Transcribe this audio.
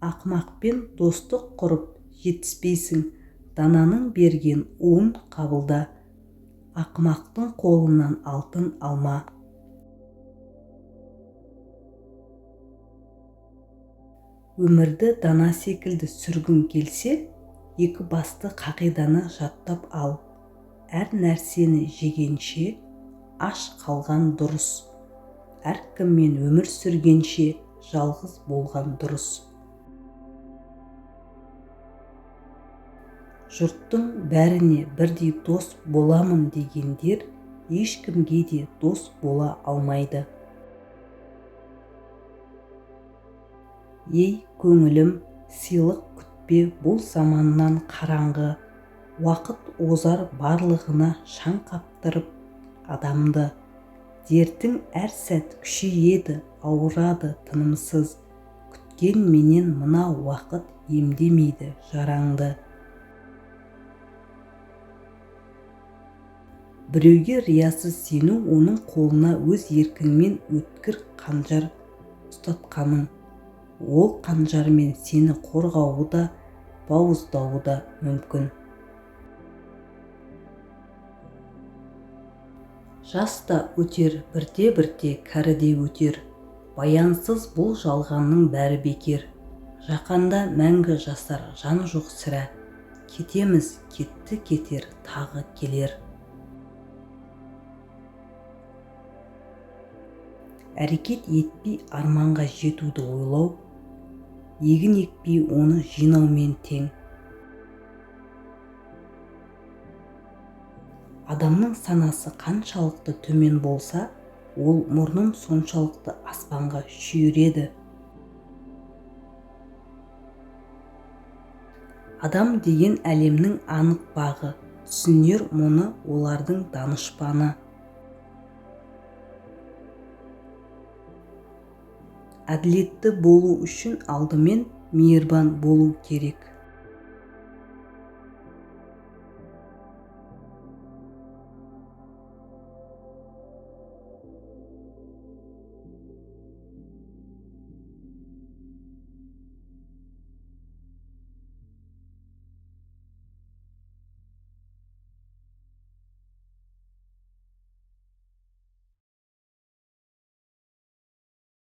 Ақымақпен достық құрып жетіспейсің, дананың берген уын қабылда, ақымақтың қолынан алтын алма. Өмірді дана секілді сүргің келсе, екі басты қағиданы жаттап ал. Әр нәрсені жегенше аш қалған дұрыс. Әркіммен өмір сүргенше жалғыз болған дұрыс. Жұрттың бәріне бірдей дос боламын дегендер ешкімге де дос бола алмайды. Ей көңілім, сыйлық күтпе бұл заманнан қараңғы, уақыт озар барлығына шаң қаптырып адамды. Дертің әр сәт күшейеді, ауырады тынымсыз, күткен менен мына уақыт емдемейді жараңды. Біреуге риясыз сену оның қолына өз еркіңмен өткір қанжар ұстатқаның. Ол қанжармен сені қорғауы да, бауыздауы да мүмкін. Жас та өтер, бірте-бірте кәрі де өтер. Баянсыз бұл жалғанның бәрі бекер. Жақанда мәңгі жасар жан жоқ сірә. Кетеміз, кетті кетер, тағы келер. Әрекет етпей арманға жетуді ойлау, егін екпей оны жинаумен тең. Адамның санасы қаншалықты төмен болса, ол мұрнын соншалықты аспанға шүйіреді. Адам деген әлемнің анық бағы, түсінер мұны олардың данышпаны. Әділетті болу үшін алдымен мейірбан болу керек.